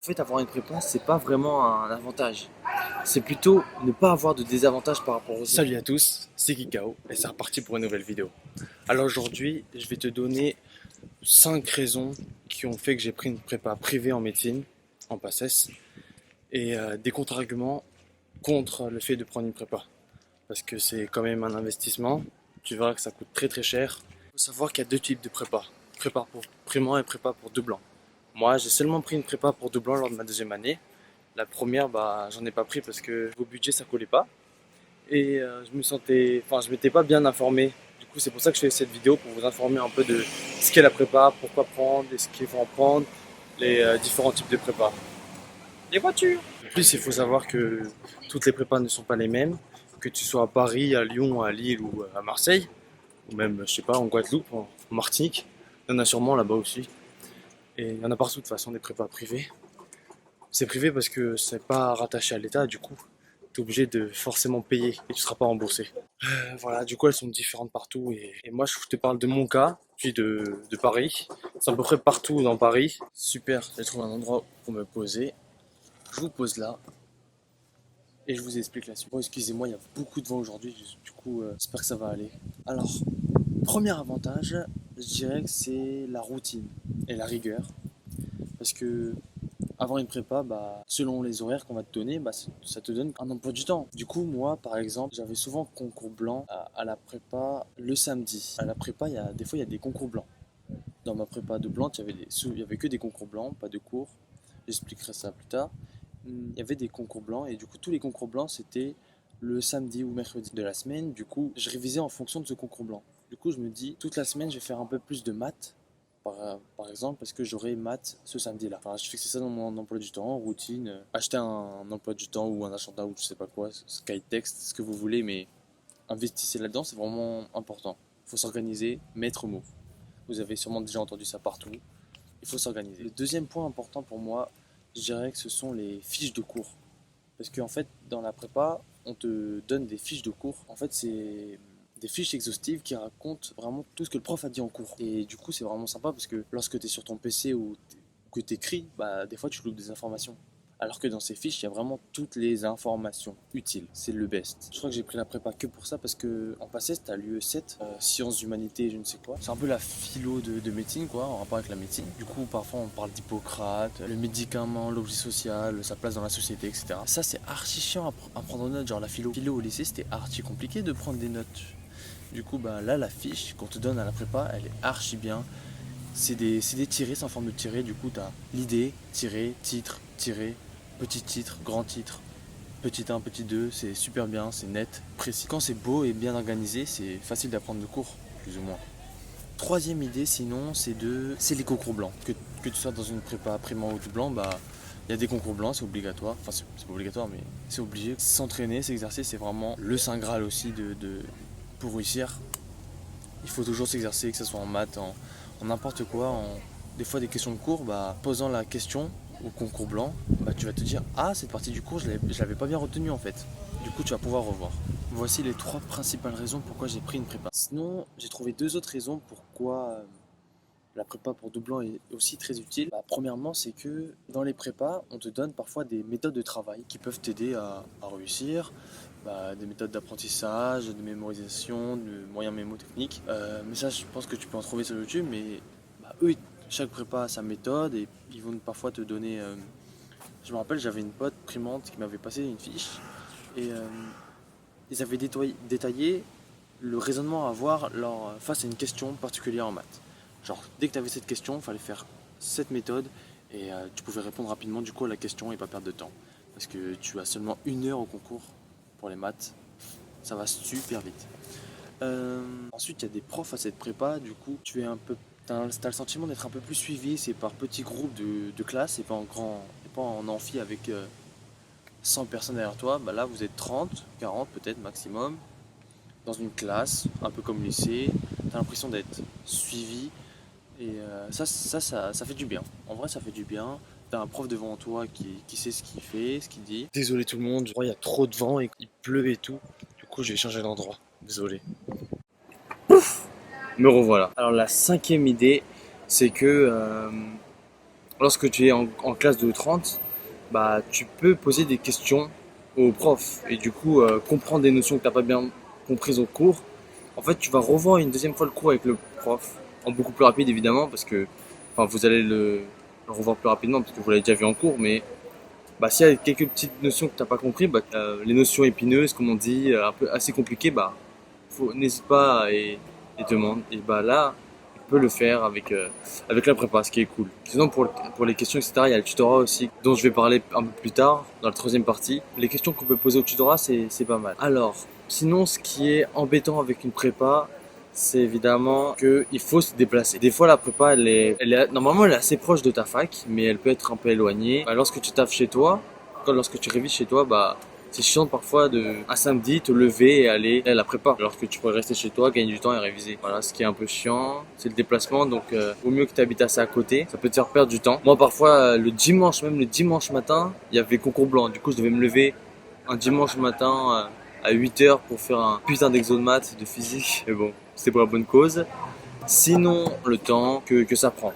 fait, avoir une prépa, c'est pas vraiment un avantage. C'est plutôt ne pas avoir de désavantage par rapport aux autres. Salut à tous, c'est Kikao et c'est reparti pour une nouvelle vidéo. Alors aujourd'hui, je vais te donner 5 raisons qui ont fait que j'ai pris une prépa privée en médecine, en PACES, et des contre-arguments contre le fait de prendre une prépa. Parce que c'est quand même un investissement, tu verras que ça coûte très très cher. Il faut savoir qu'il y a deux types de prépa. Prépa pour primant et prépa pour doublant. Moi, j'ai seulement pris une prépa pour doublant lors de ma deuxième année. La première, j'en ai pas pris parce que au budget ça collait pas. Et je m'étais pas bien informé. Du coup, c'est pour ça que je fais cette vidéo pour vous informer un peu de ce qu'est la prépa, pourquoi prendre, et ce qu'il faut en prendre, les différents types de prépa. Les voitures. En plus, il faut savoir que toutes les prépas ne sont pas les mêmes, que tu sois à Paris, à Lyon, à Lille ou à Marseille, ou même, je sais pas, en Guadeloupe, en Martinique. Il y en a sûrement là-bas aussi. Et il y en a partout de toute façon des prépas privées. C'est privé parce que c'est pas rattaché à l'État, du coup, tu es obligé de forcément payer et tu seras pas remboursé. Voilà, du coup, elles sont différentes partout. Et moi, je te parle de mon cas, puis de Paris. C'est à peu près partout dans Paris. Super, j'ai trouvé un endroit pour me poser. Je vous pose là et je vous explique la suite. Bon, excusez-moi, il y a beaucoup de vent aujourd'hui, du coup, j'espère que ça va aller. Alors, premier avantage, je dirais que c'est la routine et la rigueur. Parce que avoir une prépa, selon les horaires qu'on va te donner, ça te donne un emploi du temps. Du coup, moi, par exemple, j'avais souvent concours blanc à la prépa le samedi. À la prépa, des fois, il y a des concours blancs. Dans ma prépa de blanc, il y avait que des concours blancs, pas de cours. J'expliquerai ça plus tard. Il y avait des concours blancs et du coup, tous les concours blancs, c'était le samedi ou mercredi de la semaine. Du coup, je révisais en fonction de ce concours blanc. Du coup, je me dis, toute la semaine, je vais faire un peu plus de maths par exemple, parce que j'aurai maths ce samedi-là. Enfin, je fixais ça dans mon emploi du temps, routine, acheter un emploi du temps ou un agenda ou je sais pas quoi, Skytext, ce que vous voulez, mais investissez là-dedans, c'est vraiment important. Il faut s'organiser, maître mot. Vous avez sûrement déjà entendu ça partout. Il faut s'organiser. Le deuxième point important pour moi, je dirais que ce sont les fiches de cours. Parce qu'en fait, dans la prépa, on te donne des fiches de cours. En fait, c'est des fiches exhaustives qui racontent vraiment tout ce que le prof a dit en cours. Et du coup, c'est vraiment sympa parce que lorsque tu es sur ton PC ou que tu écris, des fois tu loupes des informations. Alors que dans ces fiches, il y a vraiment toutes les informations utiles. C'est le best. Je crois que j'ai pris la prépa que pour ça parce que en passé, tu as l'UE7, sciences, humanités, je ne sais quoi. C'est un peu la philo de médecine, quoi, en rapport avec la médecine. Du coup, parfois, on parle d'Hippocrate, le médicament, l'objet social, sa place dans la société, etc. Ça, c'est archi chiant à prendre en note. Genre, la philo au lycée, c'était archi compliqué de prendre des notes. Du coup, là, la fiche qu'on te donne à la prépa, elle est archi bien. C'est des tirés, c'est en forme de tiré. Du coup, tu as l'idée, tiré, titre, tiré, petit titre, grand titre, petit 1, petit 2. C'est super bien, c'est net, précis. Quand c'est beau et bien organisé, c'est facile d'apprendre le cours, plus ou moins. Troisième idée, sinon, c'est les concours blancs. Que tu sois dans une prépa primant ou tout blanc, il y a des concours blancs, c'est obligatoire. Enfin, c'est pas obligatoire, mais c'est obligé. S'entraîner, s'exercer, c'est vraiment le saint graal aussi pour réussir. Il faut toujours s'exercer, que ce soit en maths, en n'importe quoi. Des fois, des questions de cours, posant la question au concours blanc, tu vas te dire, ah, cette partie du cours, je l'avais pas bien retenue en fait. Du coup, tu vas pouvoir revoir. Voici les trois principales raisons pourquoi j'ai pris une prépa. Sinon, j'ai trouvé deux autres raisons pourquoi la prépa pour doublant est aussi très utile. Premièrement, c'est que dans les prépas, on te donne parfois des méthodes de travail qui peuvent t'aider à réussir. Des méthodes d'apprentissage, de mémorisation, de moyens mémotechniques. Mais ça, je pense que tu peux en trouver sur YouTube. Mais eux, chaque prépa a sa méthode et ils vont parfois te donner. Je me rappelle, j'avais une pote primante qui m'avait passé une fiche et ils avaient détaillé le raisonnement à avoir face à une question particulière en maths. Genre, dès que tu avais cette question, il fallait faire cette méthode et tu pouvais répondre rapidement du coup à la question et pas perdre de temps. Parce que tu as seulement 1 heure au concours pour les maths, ça va super vite. Ensuite, il y a des profs à cette prépa, du coup, t'as le sentiment d'être un peu plus suivi, c'est par petits groupes de classe et pas en amphi avec 100 personnes derrière toi. Là, vous êtes 30, 40 peut-être maximum dans une classe, un peu comme lycée, t'as l'impression d'être suivi et ça fait du bien. En vrai, ça fait du bien. T'as un prof devant toi qui sait ce qu'il fait, ce qu'il dit. Désolé tout le monde, je crois qu'il y a trop de vent et il pleut et tout. Du coup, je vais changer d'endroit. Désolé. Me revoilà. Alors la cinquième idée, c'est que lorsque tu es en classe de 30, bah, tu peux poser des questions au prof et du coup comprendre des notions que tu n'as pas bien comprises au cours. En fait, tu vas revoir une deuxième fois le cours avec le prof, en beaucoup plus rapide évidemment, parce que enfin, vous allez le revoir plus rapidement parce que vous l'avez déjà vu en cours, mais bah, s'il y a quelques petites notions que tu n'as pas compris, bah, les notions épineuses, comme on dit, un peu assez compliquées, bah, n'hésite pas et demande. Et bah là, tu peux le faire avec la prépa, ce qui est cool. Sinon, pour les questions, etc., il y a le tutorat aussi, dont je vais parler un peu plus tard, dans la troisième partie. Les questions qu'on peut poser au tutorat, c'est pas mal. Alors, sinon, ce qui est embêtant avec une prépa, c'est évidemment qu'il faut se déplacer. Des fois, la prépa, normalement, elle est assez proche de ta fac, mais elle peut être un peu éloignée. Bah, lorsque tu taffes chez toi, lorsque tu révises chez toi, bah, c'est chiant parfois un samedi te lever et aller à la prépa, alors que tu pourrais rester chez toi, gagner du temps et réviser. Voilà, ce qui est un peu chiant, c'est le déplacement, donc vaut mieux que tu habites assez à côté, ça peut te faire perdre du temps. Moi, parfois, même le dimanche matin, il y avait concours blanc, du coup, je devais me lever un dimanche matin à 8h pour faire un putain d'exo de maths, de physique, mais bon, c'était pour la bonne cause. Sinon, le temps que ça prend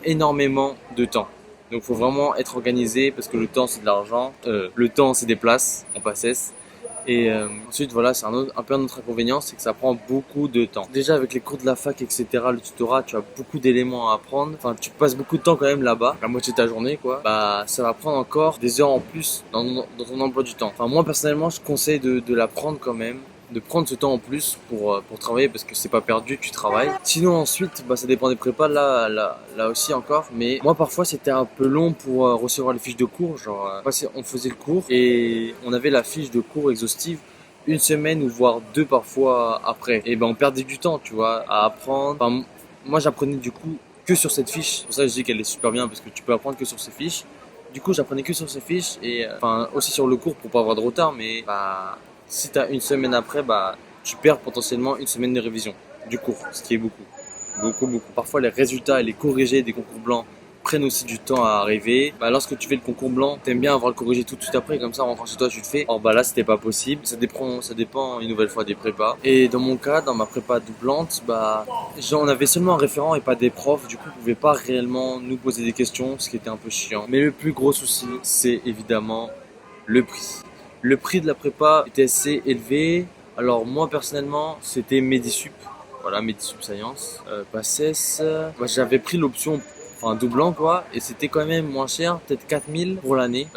énormément de temps. Donc il faut vraiment être organisé parce que le temps c'est de l'argent, le temps c'est des places en PACES. Et ensuite voilà, c'est un peu un autre inconvénient, c'est que ça prend beaucoup de temps. Déjà avec les cours de la fac, etc., le tutorat, tu as beaucoup d'éléments à apprendre. Enfin, tu passes beaucoup de temps quand même là-bas, la moitié de ta journée quoi. Bah ça va prendre encore des heures en plus dans ton emploi du temps. Enfin moi personnellement, je conseille de l'apprendre quand même, de prendre ce temps en plus pour travailler parce que c'est pas perdu, tu travailles. Sinon ensuite, bah, ça dépend des prépas, là aussi encore. Mais moi parfois c'était un peu long pour recevoir les fiches de cours. Genre, on faisait le cours et on avait la fiche de cours exhaustive une semaine ou voire deux parfois après. Et ben on perdait du temps, tu vois, à apprendre. Enfin, moi j'apprenais du coup que sur cette fiche. C'est pour ça que je dis qu'elle est super bien parce que tu peux apprendre que sur ces fiches. Du coup, j'apprenais que sur ces fiches et enfin aussi sur le cours pour pas avoir de retard. Mais bah si tu as une semaine après, bah, tu perds potentiellement une semaine de révision du cours, ce qui est beaucoup. Beaucoup, beaucoup. Parfois, les résultats et les corrigés des concours blancs prennent aussi du temps à arriver. Bah, lorsque tu fais le concours blanc, t'aimes bien avoir le corrigé tout de suite après, comme ça, en rentrant chez toi, tu le fais. Or, bah là, c'était pas possible. Ça dépend une nouvelle fois des prépas. Et dans mon cas, dans ma prépa doublante, bah, on avait seulement un référent et pas des profs. Du coup, on pouvait pas réellement nous poser des questions, ce qui était un peu chiant. Mais le plus gros souci, c'est évidemment le prix. Le prix de la prépa était assez élevé. Alors moi personnellement, c'était Medisup. Voilà, Medisup Science. PACES, bah, j'avais pris l'option, enfin doublant quoi, et c'était quand même moins cher, peut-être 4000 pour l'année.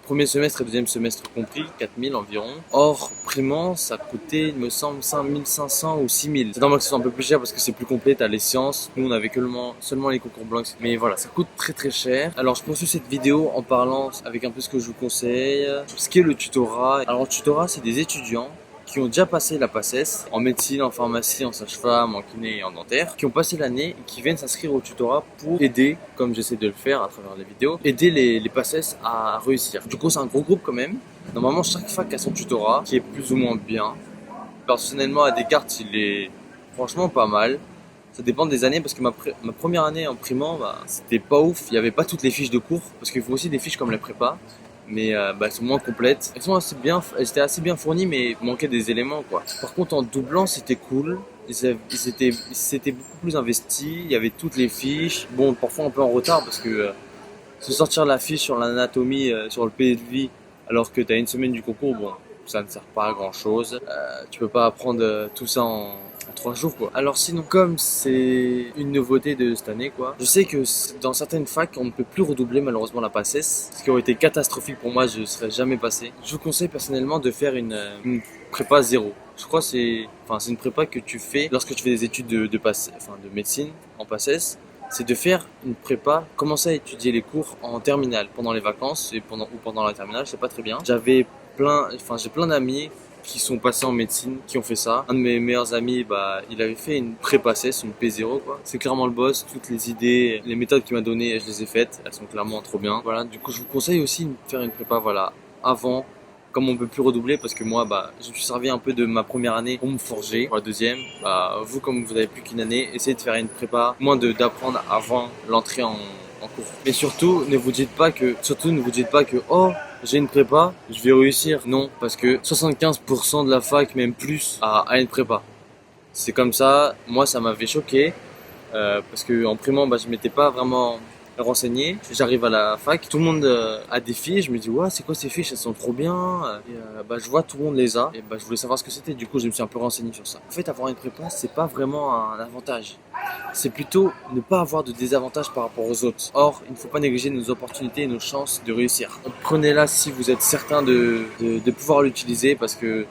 Premier semestre et deuxième semestre compris, 4000 environ. Or, primant, ça coûtait, il me semble, 5500 ou 6000. C'est normal que ce soit un peu plus cher parce que c'est plus complet, t'as les sciences. Nous, on avait que seulement les concours blancs. Mais voilà, ça coûte très très cher. Alors, je poursuis cette vidéo en parlant avec un peu ce que je vous conseille. Ce qui est le tutorat. Alors, le tutorat, c'est des étudiants qui ont déjà passé la PACES en médecine, en pharmacie, en sage-femme, en kiné et en dentaire, qui ont passé l'année et qui viennent s'inscrire au tutorat pour aider, comme j'essaie de le faire à travers les vidéos, aider les PACES à réussir. Du coup, c'est un gros groupe quand même. Normalement, chaque fac a son tutorat qui est plus ou moins bien. Personnellement, à Descartes, il est franchement pas mal. Ça dépend des années parce que ma première année en primant, bah, c'était pas ouf. Il n'y avait pas toutes les fiches de cours parce qu'il faut aussi des fiches comme les prépas. Mais bah, elles sont moins complètes. Elles étaient assez bien fournies, mais il manquait des éléments quoi. Par contre, en doublant, c'était cool. Ils s'étaient beaucoup plus investis. Il y avait toutes les fiches. Bon, parfois un peu en retard parce que se sortir la fiche sur l'anatomie, sur le PLV, alors que tu as une semaine du concours, bon, ça ne sert pas à grand chose. Tu peux pas apprendre tout ça en 3 jours quoi. Alors sinon, comme c'est une nouveauté de cette année quoi, je sais que dans certaines facs on ne peut plus redoubler malheureusement la PACES, ce qui aurait été catastrophique pour moi, je ne serais jamais passé. Je vous conseille personnellement de faire une prépa zéro. Je crois que c'est une prépa que tu fais lorsque tu fais des études de médecine en PACES. C'est de faire une prépa, commencer à étudier les cours en terminale pendant les vacances ou pendant la terminale, c'est pas très bien. J'ai plein d'amis qui sont passés en médecine, qui ont fait ça. Un de mes meilleurs amis, bah, il avait fait une pré-PACES, une P0 quoi. C'est clairement le boss, toutes les idées, les méthodes qu'il m'a données, je les ai faites, elles sont clairement trop bien. Voilà, du coup je vous conseille aussi de faire une prépa voilà, avant, comme on peut plus redoubler parce que moi bah, je me suis servi un peu de ma première année pour me forger pour la deuxième. Bah, vous comme vous avez plus qu'une année, essayez de faire une prépa, moins d'apprendre avant l'entrée en cours. Mais surtout ne vous dites pas que oh j'ai une prépa, je vais réussir. Non, parce que 75% de la fac, même plus, a une prépa. C'est comme ça, moi ça m'avait choqué parce que en primant bah, je m'étais pas vraiment renseigner. J'arrive à la fac, tout le monde a des fiches. Je me dis, ouais, c'est quoi ces fiches? Elles sont trop bien. Bah, je vois tout le monde les a. Et bah, je voulais savoir ce que c'était. Du coup, je me suis un peu renseigné sur ça. En fait, avoir une prépa, c'est pas vraiment un avantage. C'est plutôt ne pas avoir de désavantages par rapport aux autres. Or, il ne faut pas négliger nos opportunités et nos chances de réussir. Donc, prenez-la si vous êtes certain de pouvoir l'utiliser parce que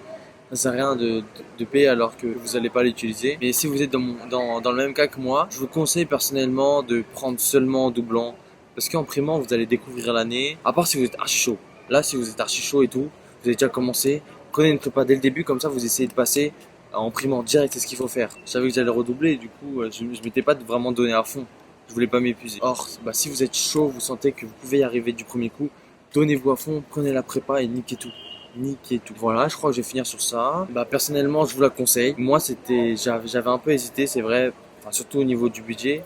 ça sert à rien de payer alors que vous n'allez pas l'utiliser. Mais si vous êtes dans le même cas que moi, je vous conseille personnellement de prendre seulement en doublant. Parce qu'en primant, vous allez découvrir l'année. À part si vous êtes archi chaud. Là, si vous êtes archi chaud et tout, vous avez déjà commencé. Prenez une prépa dès le début, comme ça vous essayez de passer en primant direct, c'est ce qu'il faut faire. Je savais que j'allais redoubler, du coup, je m'étais pas vraiment donné à fond. Je voulais pas m'épuiser. Or, bah, si vous êtes chaud, vous sentez que vous pouvez y arriver du premier coup, donnez-vous à fond, prenez la prépa et niquez tout. Niquez tout. Voilà, je crois que je vais finir sur ça. Bah, personnellement, je vous la conseille. Moi, j'avais un peu hésité, c'est vrai, enfin, surtout au niveau du budget.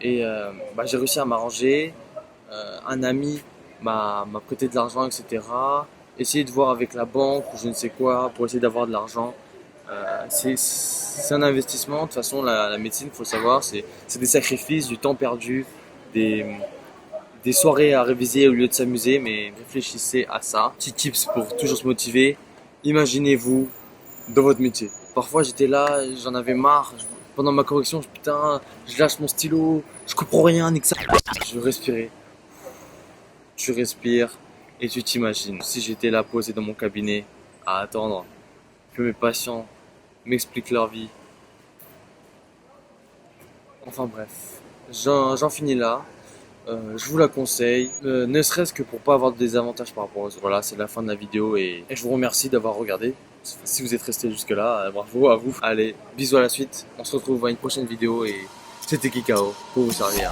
Et bah, j'ai réussi à m'arranger. Un ami m'a prêté de l'argent, etc. Essayer de voir avec la banque ou je ne sais quoi pour essayer d'avoir de l'argent. C'est un investissement. De toute façon, la médecine, il faut le savoir, c'est des sacrifices, du temps perdu, des, des soirées à réviser au lieu de s'amuser. Mais réfléchissez à ça. Petit tips pour toujours se motiver. Imaginez-vous dans votre métier. Parfois, j'étais là, j'en avais marre. Pendant ma correction, putain, je lâche mon stylo, je comprends rien, nique ça. Je respirais. Tu respires et tu t'imagines. Si j'étais là posé dans mon cabinet à attendre que mes patients m'expliquent leur vie. Enfin bref, j'en finis là. Je vous la conseille, ne serait-ce que pour pas avoir de désavantages par rapport aux autres. Voilà, c'est la fin de la vidéo et je vous remercie d'avoir regardé. Si vous êtes resté jusque là, bravo à vous. Allez, bisous à la suite. On se retrouve à une prochaine vidéo et c'était Kikao pour vous servir.